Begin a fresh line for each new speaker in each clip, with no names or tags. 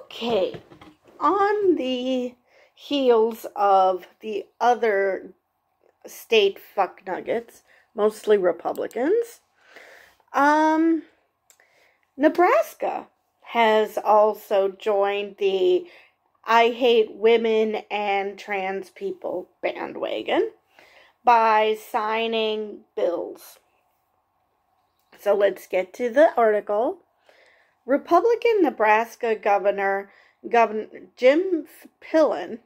Okay, on the heels of the other state fuck nuggets, mostly Republicans, Nebraska has also joined the I hate women and trans people bandwagon by signing bills. So let's get to the article. Republican Nebraska Governor Jim Pillen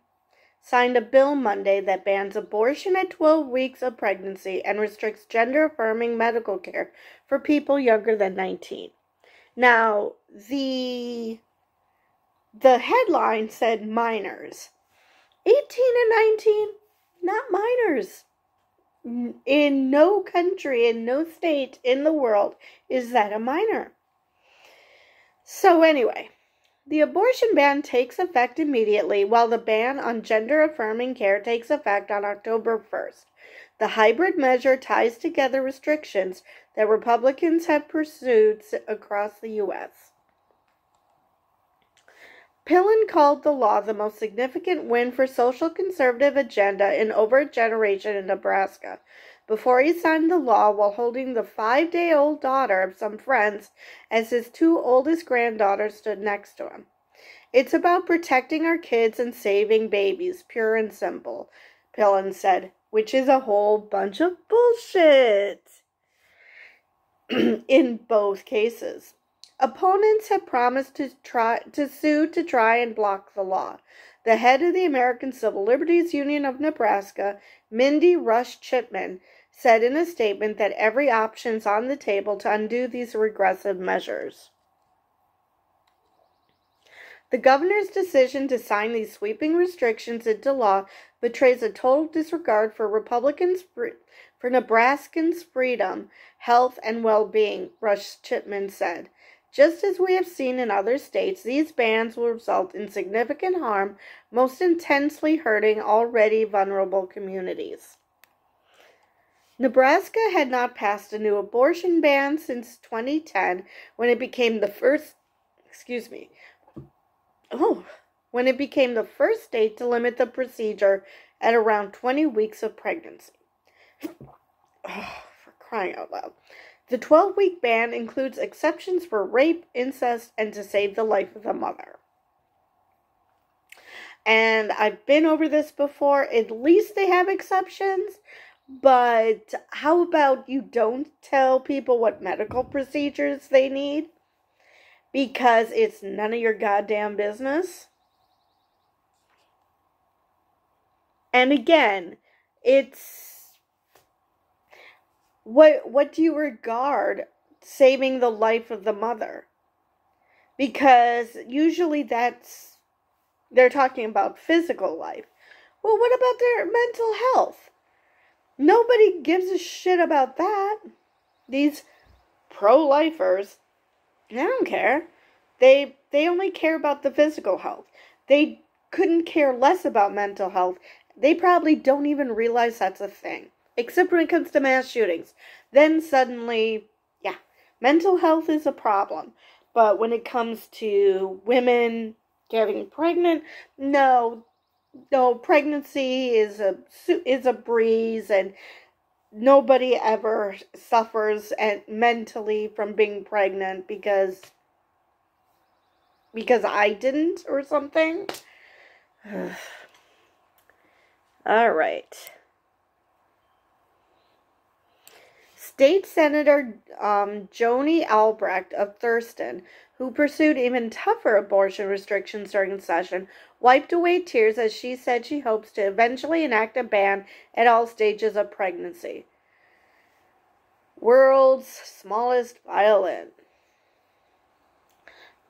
signed a bill Monday that bans abortion at 12 weeks of pregnancy and restricts gender-affirming medical care for people younger than 19. Now, the headline said minors. 18 and 19, not minors. In no country, in no state in the world is that a minor. So anyway, the abortion ban takes effect immediately, while the ban on gender-affirming care takes effect on October 1st. The hybrid measure ties together restrictions that Republicans have pursued across the U.S. Pillen called the law the most significant win for social conservative agenda in over a generation in Nebraska, before he signed the law while holding the 5-day-old daughter of some friends as his two oldest granddaughters stood next to him. It's about protecting our kids and saving babies, pure and simple, Pillen said, which is a whole bunch of bullshit in both cases. Opponents have promised to sue to try and block the law. The head of the American Civil Liberties Union of Nebraska, Mindy Rush Chipman, said in a statement that every option is on the table to undo these regressive measures. The governor's decision to sign these sweeping restrictions into law betrays a total disregard for Nebraskans' freedom, health, and well-being, Rush Chipman said. Just as we have seen in other states, these bans will result in significant harm, most intensely hurting already vulnerable communities. Nebraska had not passed a new abortion ban since 2010, when it became the first state to limit the procedure at around 20 weeks of pregnancy. For crying out loud. The 12-week ban includes exceptions for rape, incest, and to save the life of the mother. And I've been over this before. At least they have exceptions. But how about you don't tell people what medical procedures they need? Because it's none of your goddamn business. And again, it's... What do you regard saving the life of the mother? Because usually they're talking about physical life. Well, what about their mental health? Nobody gives a shit about that. These pro-lifers, they don't care. They only care about the physical health. They couldn't care less about mental health. They probably don't even realize that's a thing. Except when it comes to mass shootings. Then suddenly, yeah, mental health is a problem. But when it comes to women getting pregnant, no, pregnancy is a breeze, and nobody ever suffers mentally from being pregnant because I didn't or something. All right. State Senator Joni Albrecht of Thurston, who pursued even tougher abortion restrictions during the session, wiped away tears as she said she hopes to eventually enact a ban at all stages of pregnancy. World's smallest violin.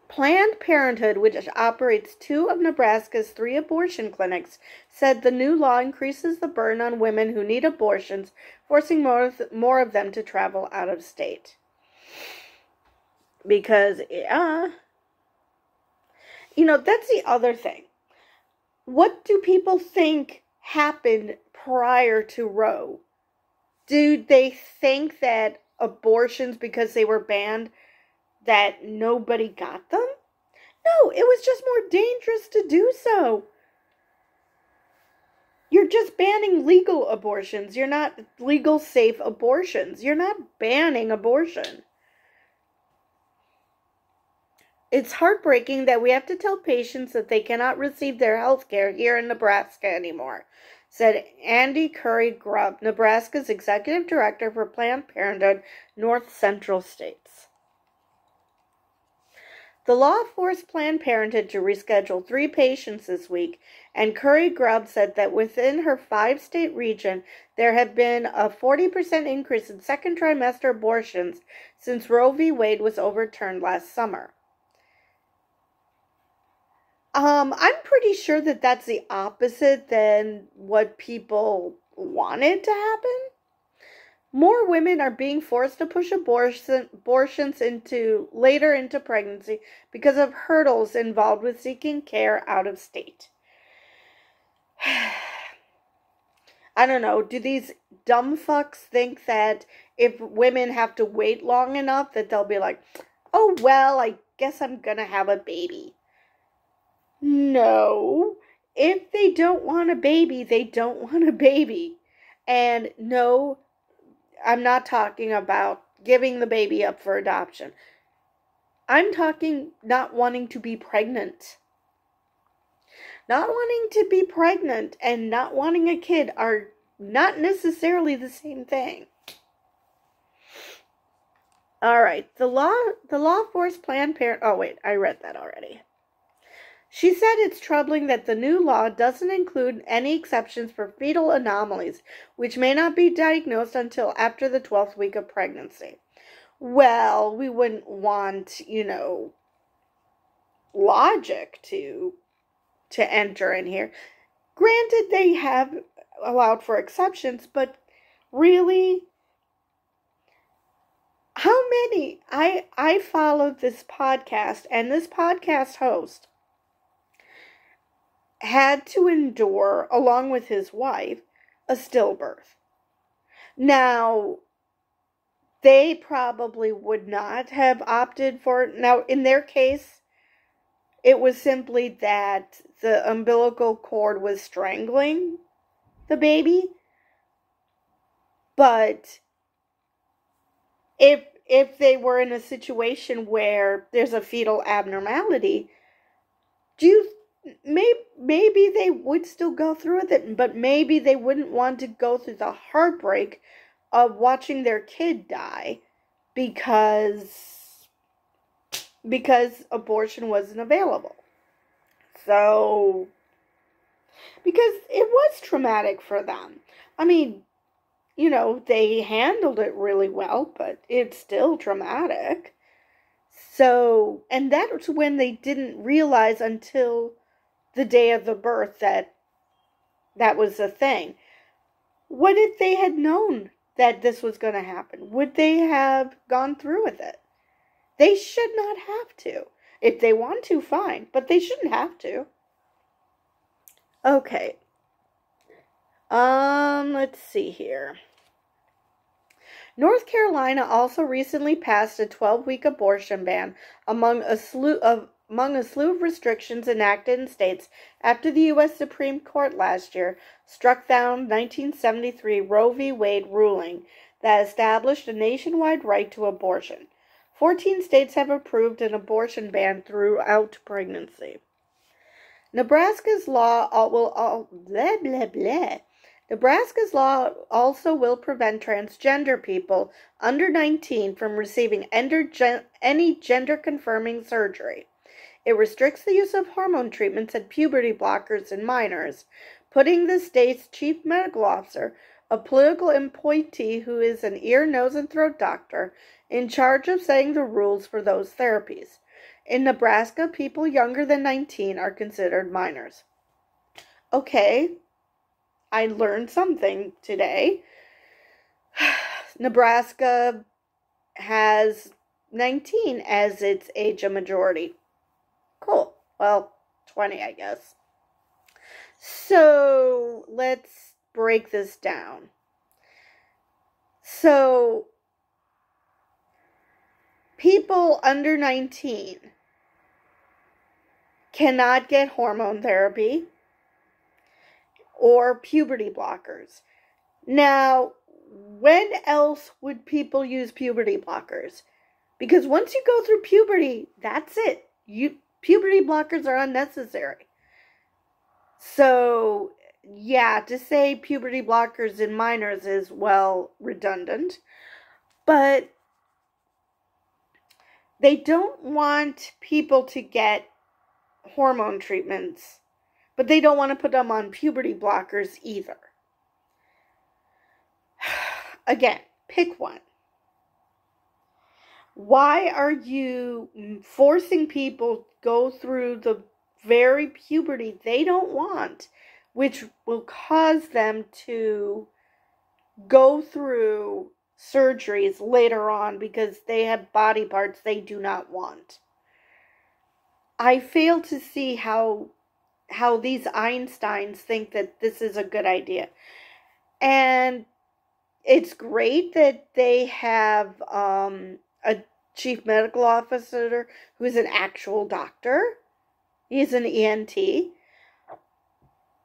Planned Parenthood, which operates 2 of Nebraska's 3 abortion clinics, said the new law increases the burden on women who need abortions, forcing more of them to travel out of state. Because, that's the other thing. What do people think happened prior to Roe? Do they think that abortions, because they were banned, that nobody got them? No, it was just more dangerous to do so. You're just banning legal abortions. You're not legal safe abortions. You're not banning abortion. It's heartbreaking that we have to tell patients that they cannot receive their health care here in Nebraska anymore, said Andy Curry Grubb, Nebraska's executive director for Planned Parenthood North Central States. The law forced Planned Parenthood to reschedule 3 patients this week, and Curry Grubb said that within her 5-state region, there have been a 40% increase in second trimester abortions since Roe v. Wade was overturned last summer. I'm pretty sure that that's the opposite than what people wanted to happen. More women are being forced to push abortions later into pregnancy because of hurdles involved with seeking care out of state. I don't know. Do these dumb fucks think that if women have to wait long enough that they'll be like, oh, well, I guess I'm gonna have a baby? No. If they don't want a baby, they don't want a baby. And no, I'm not talking about giving the baby up for adoption. I'm talking not wanting to be pregnant. Not wanting to be pregnant and not wanting a kid are not necessarily the same thing. All right, the law forced Planned Parenthood. Oh wait, I read that already. She said it's troubling that the new law doesn't include any exceptions for fetal anomalies, which may not be diagnosed until after the 12th week of pregnancy. Well, we wouldn't want, logic to enter in here. Granted, they have allowed for exceptions, but really, how many? I followed this podcast, and this podcast host had to endure, along with his wife, a stillbirth. Now, they probably would not have opted for it. Now, in their case, it was simply that the umbilical cord was strangling the baby. But if they were in a situation where there's a fetal abnormality, maybe they would still go through with it, but maybe they wouldn't want to go through the heartbreak of watching their kid die because abortion wasn't available. So, because it was traumatic for them. I mean, they handled it really well, but it's still traumatic. So, and that's when they didn't realize until the day of the birth that was a thing. What if they had known that this was going to happen? Would they have gone through with it? They should not have to. If they want to, fine, but they shouldn't have to. Okay. Let's see here. North Carolina also recently passed a 12-week abortion ban among a slew of restrictions enacted in states after the U.S. Supreme Court last year struck down 1973 Roe v. Wade ruling that established a nationwide right to abortion. 14 states have approved an abortion ban throughout pregnancy. Nebraska's law Nebraska's law also will prevent transgender people under 19 from receiving any gender-confirming surgery. It restricts the use of hormone treatments and puberty blockers in minors, putting the state's chief medical officer, a political appointee who is an ear, nose, and throat doctor, in charge of setting the rules for those therapies. In Nebraska, people younger than 19 are considered minors. Okay, I learned something today. Nebraska has 19 as its age of majority. Cool. Well, 20, I guess. So, let's break this down. So, people under 19 cannot get hormone therapy or puberty blockers. Now, when else would people use puberty blockers? Because once you go through puberty, that's it. Puberty blockers are unnecessary. So, yeah, to say puberty blockers in minors is, well, redundant. But they don't want people to get hormone treatments, but they don't want to put them on puberty blockers either. Again, pick one. Why are you forcing people to go through the very puberty they don't want, which will cause them to go through surgeries later on because they have body parts they do not want? I fail to see how these Einsteins think that this is a good idea. And it's great that they have a chief medical officer who is an actual doctor. He's an ENT.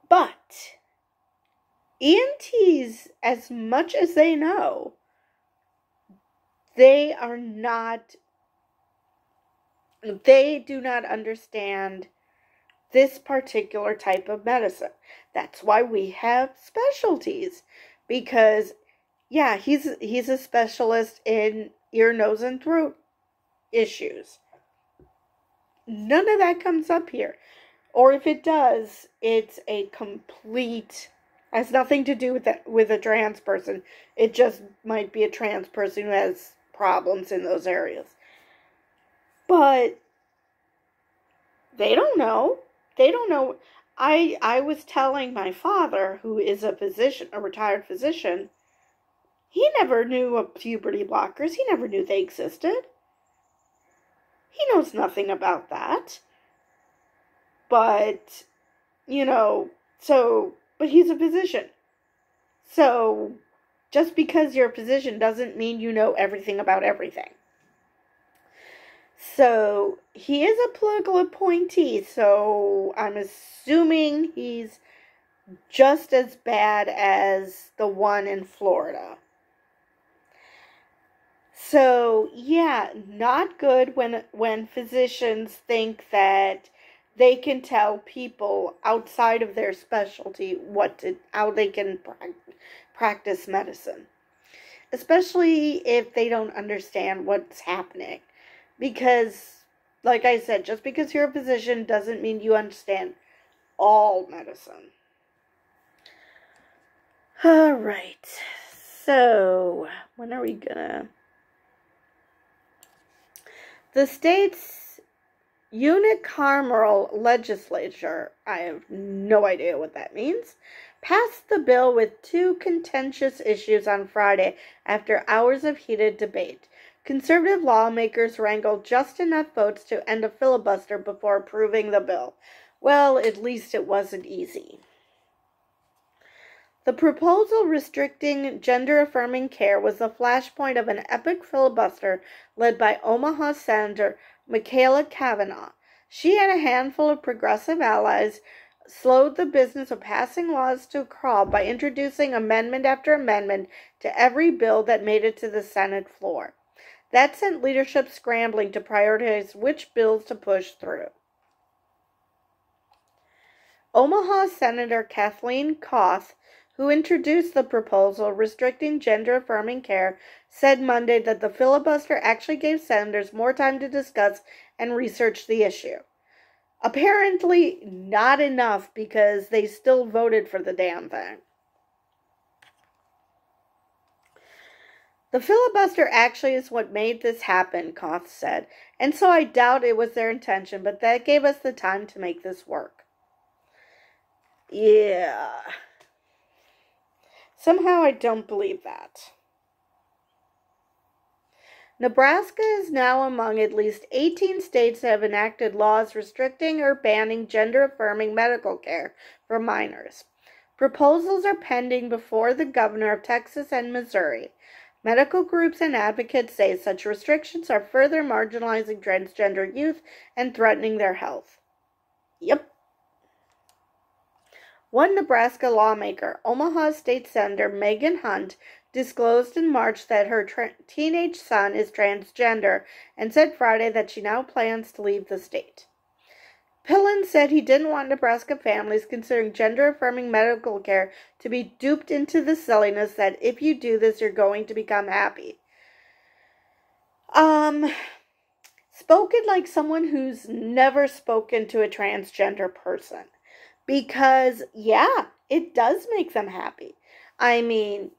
But ENTs, as much as they know, they do not understand this particular type of medicine. That's why we have specialties. Because, yeah, he's a specialist in ear, nose, and throat issues. None of that comes up here. Or if it does, it's a complete, has nothing to do with a trans person. It just might be a trans person who has problems in those areas. But they don't know. They don't know. I was telling my father, who is a physician, a retired physician, he never knew of puberty blockers. He never knew they existed. He knows nothing about that. But, but he's a physician. So, just because you're a physician doesn't mean you know everything about everything. So, he is a political appointee, so I'm assuming he's just as bad as the one in Florida. So, yeah, not good when physicians think that they can tell people outside of their specialty how they can practice medicine. Especially if they don't understand what's happening. Because, like I said, just because you're a physician doesn't mean you understand all medicine. Alright, so, when are we gonna... The state's unicameral legislature, I have no idea what that means, passed the bill with two contentious issues on Friday after hours of heated debate. Conservative lawmakers wrangled just enough votes to end a filibuster before approving the bill. Well, at least it wasn't easy. The proposal restricting gender-affirming care was the flashpoint of an epic filibuster led by Omaha Senator Michaela Cavanaugh. She and a handful of progressive allies slowed the business of passing laws to a crawl by introducing amendment after amendment to every bill that made it to the Senate floor. That sent leadership scrambling to prioritize which bills to push through. Omaha Senator Kathleen Koth, who introduced the proposal restricting gender-affirming care, said Monday that the filibuster actually gave senators more time to discuss and research the issue. Apparently not enough because they still voted for the damn thing. The filibuster actually is what made this happen, Koth said, and so I doubt it was their intention, but that gave us the time to make this work. Yeah. Somehow I don't believe that. Nebraska is now among at least 18 states that have enacted laws restricting or banning gender-affirming medical care for minors. Proposals are pending before the governor of Texas and Missouri. Medical groups and advocates say such restrictions are further marginalizing transgender youth and threatening their health. Yep. One Nebraska lawmaker, Omaha State Senator Megan Hunt, disclosed in March that her teenage son is transgender and said Friday that she now plans to leave the state. Pillen said he didn't want Nebraska families considering gender-affirming medical care to be duped into the silliness that if you do this, you're going to become happy. Spoken like someone who's never spoken to a transgender person. Because, yeah, it does make them happy. I mean,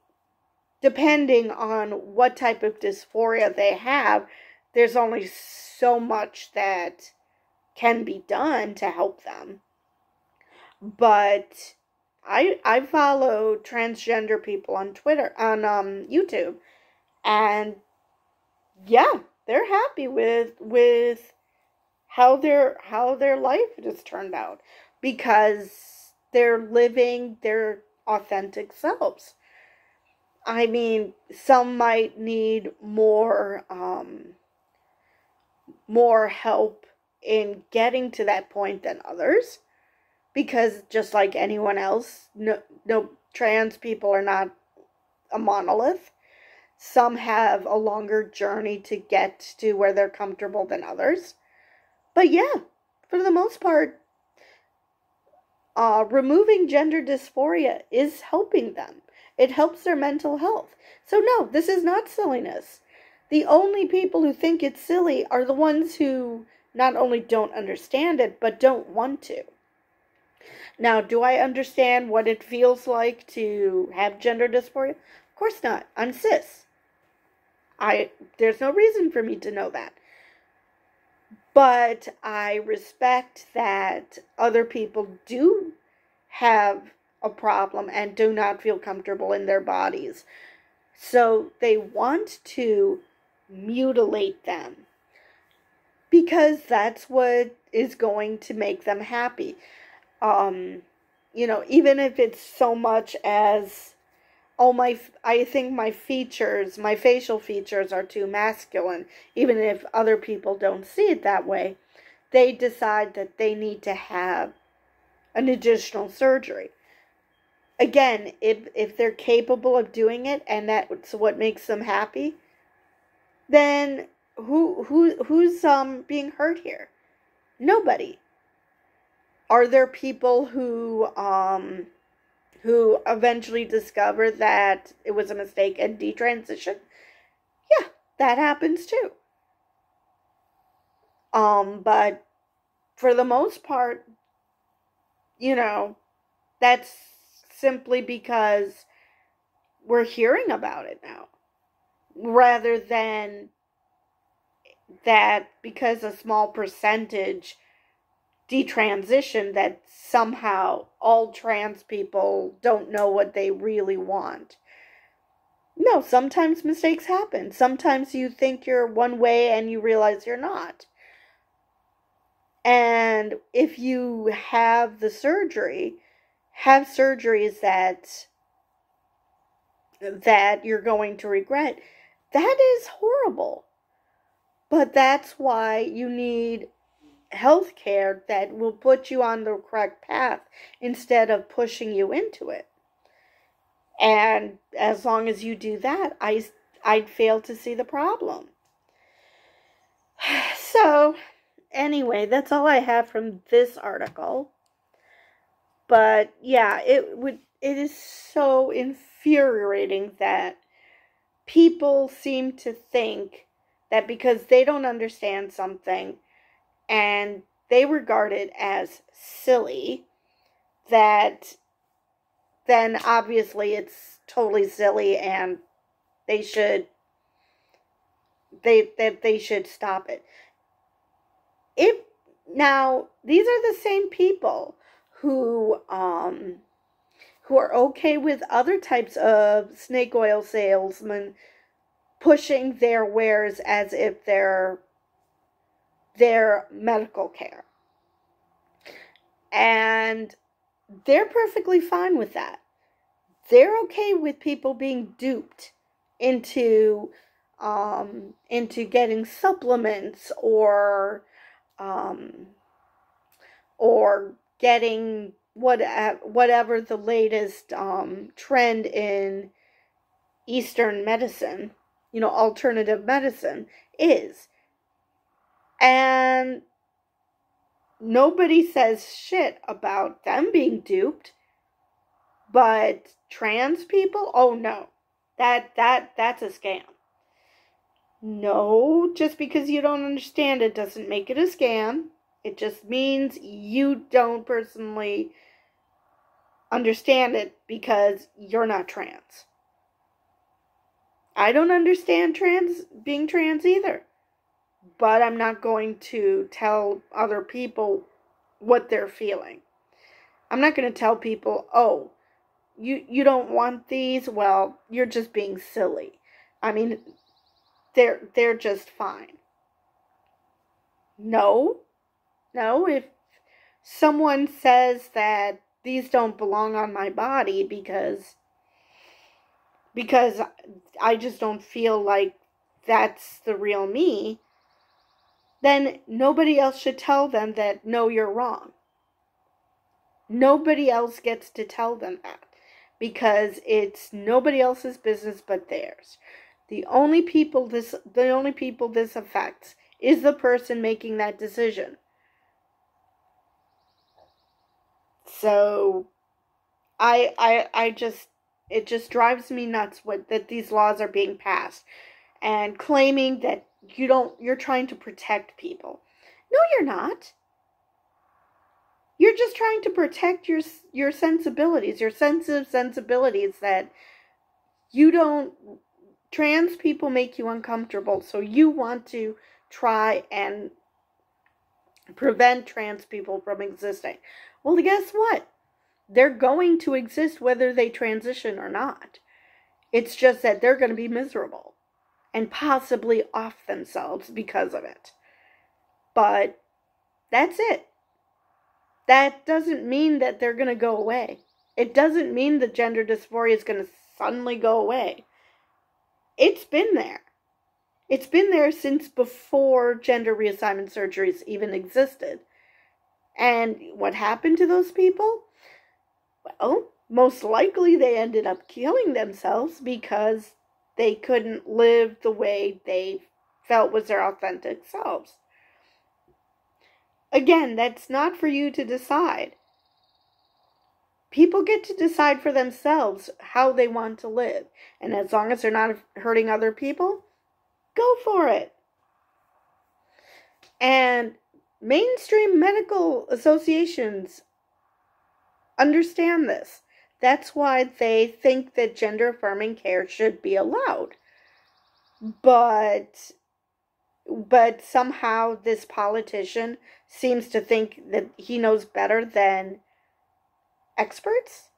depending on what type of dysphoria they have, there's only so much that can be done to help them. But I follow transgender people on Twitter, on YouTube, and yeah, they're happy with how their life has turned out because they're living their authentic selves. I mean, some might need more help in getting to that point than others, because just like anyone else, no trans people are not a monolith. Some have a longer journey to get to where they're comfortable than others. But yeah, for the most part, removing gender dysphoria is helping them. It helps their mental health. So no, this is not silliness. The only people who think it's silly are the ones who not only don't understand it, but don't want to. Now, do I understand what it feels like to have gender dysphoria? Of course not. I'm cis. There's no reason for me to know that. But I respect that other people do have a problem and do not feel comfortable in their bodies. So they want to mutilate them because that's what is going to make them happy. Even if it's so much as, I think my facial features are too masculine, even if other people don't see it that way, they decide that they need to have an additional surgery. Again, if they're capable of doing it and that's what makes them happy, then who's being hurt here? Nobody. Are there people who eventually discover that it was a mistake and detransition? Yeah, that happens too. But for the most part, that's simply because we're hearing about it now, rather than that because a small percentage detransition, that somehow all trans people don't know what they really want. No, sometimes mistakes happen. Sometimes you think you're one way and you realize you're not. And if you have the surgery, have surgeries that you're going to regret, that is horrible. But that's why you need health care that will put you on the correct path instead of pushing you into it. And as long as you do that, I'd fail to see the problem. So, anyway, that's all I have from this article. But yeah, it is so infuriating that people seem to think that because they don't understand something and they regard it as silly, that then obviously it's totally silly and they should stop it. Now these are the same people who are okay with other types of snake oil salesmen pushing their wares as if they're medical care. And they're perfectly fine with that. They're okay with people being duped into getting supplements or or getting whatever the latest trend in Eastern medicine, alternative medicine is. And nobody says shit about them being duped. But trans people? Oh no. That's a scam. No, just because you don't understand it doesn't make it a scam. It just means you don't personally understand it because you're not trans. I don't understand being trans either. But I'm not going to tell other people what they're feeling. I'm not going to tell people, oh, you don't want these? Well, you're just being silly. I mean, they're just fine. No, if someone says that these don't belong on my body because I just don't feel like that's the real me, then nobody else should tell them that, no, you're wrong. Nobody else gets to tell them that because it's nobody else's business but theirs. The only people this affects is the person making that decision. So it just drives me nuts that these laws are being passed and claiming that you're trying to protect people. No, you're not. You're just trying to protect your sensibilities, your sensitive sensibilities that trans people make you uncomfortable, so you want to try and prevent trans people from existing. Well, guess what? They're going to exist whether they transition or not. It's just that they're going to be miserable and possibly off themselves because of it. But that's it. That doesn't mean that they're going to go away. It doesn't mean that gender dysphoria is going to suddenly go away. It's been there. It's been there since before gender reassignment surgeries even existed. And what happened to those people? Well, most likely they ended up killing themselves because they couldn't live the way they felt was their authentic selves. Again, that's not for you to decide. People get to decide for themselves how they want to live. And as long as they're not hurting other people, go for it. And mainstream medical associations understand this. That's why they think that gender-affirming care should be allowed. But somehow this politician seems to think that he knows better than experts?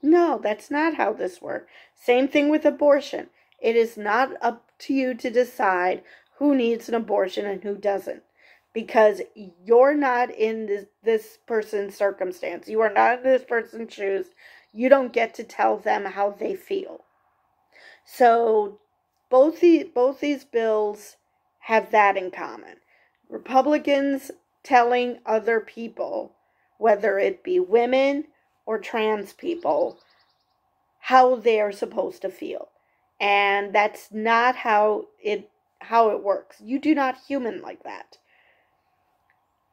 No, that's not how this works. Same thing with abortion. It is not up to you to decide who needs an abortion and who doesn't. Because you're not in this person's circumstance. You are not in this person's shoes. You don't get to tell them how they feel. So both these bills have that in common. Republicans telling other people, whether it be women or trans people, how they are supposed to feel. And that's not how it works. You do not human like that.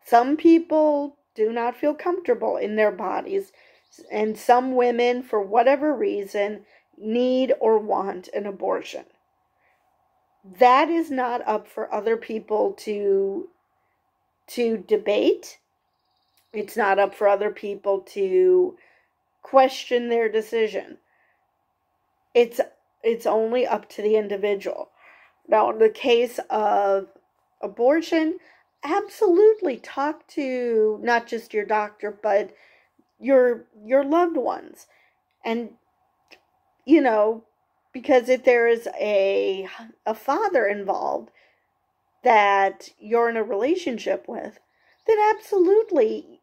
Some people do not feel comfortable in their bodies, and some women, for whatever reason, need or want an abortion. That is not up for other people to debate. It's not up for other people to question their decision. It's only up to the individual. Now, in the case of abortion, absolutely talk to not just your doctor, but your loved ones. And, because if there is a father involved that you're in a relationship with, then absolutely,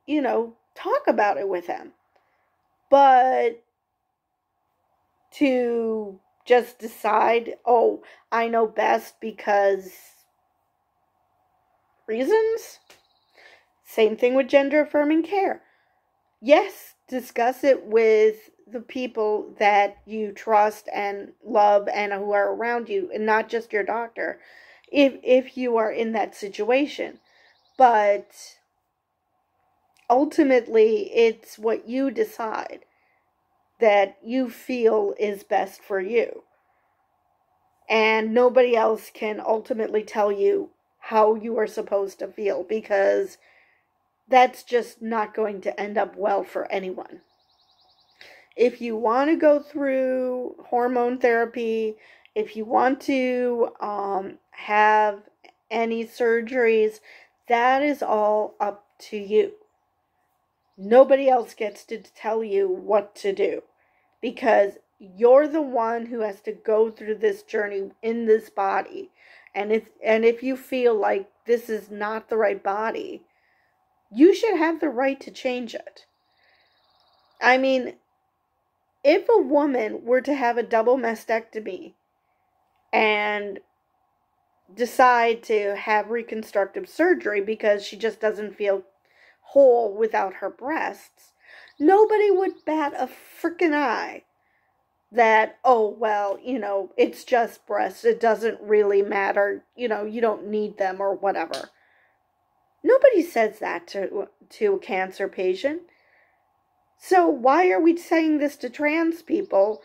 talk about it with him. But to just decide, oh, I know best because reasons? Same thing with gender affirming care. Yes, discuss it with the people that you trust and love and who are around you, and not just your doctor, if you are in that situation. But ultimately, it's what you decide that you feel is best for you. And nobody else can ultimately tell you how you are supposed to feel, because that's just not going to end up well for anyone. If you want to go through hormone therapy, if you want to have any surgeries, that is all up to you. Nobody else gets to tell you what to do, because you're the one who has to go through this journey in this body. And if you feel like this is not the right body, you should have the right to change it. I mean, if a woman were to have a double mastectomy and decide to have reconstructive surgery because she just doesn't feel whole without her breasts, nobody would bat a frickin' eye that, oh, well, it's just breasts, it doesn't really matter, you don't need them or whatever. Nobody says that to a cancer patient. So why are we saying this to trans people,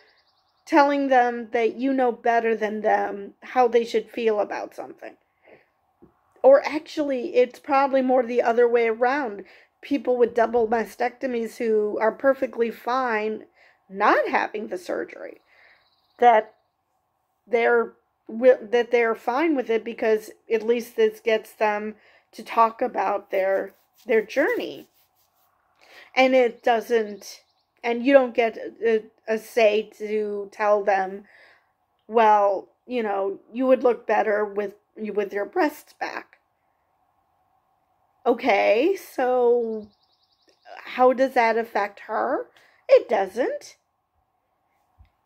telling them that you know better than them how they should feel about something? Or actually, it's probably more the other way around. People with double mastectomies who are perfectly fine not having the surgery, that they're fine with it, because at least this gets them to talk about their journey. And it doesn't, and you don't get a say to tell them, well, you would look better with your breasts back. Okay, so how does that affect her? It doesn't.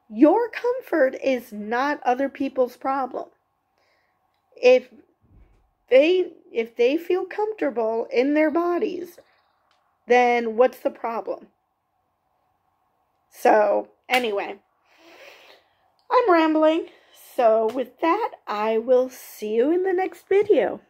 Your comfort is not other people's problem. If they feel comfortable in their bodies, then what's the problem? So, anyway, I'm rambling. So, with that, I will see you in the next video.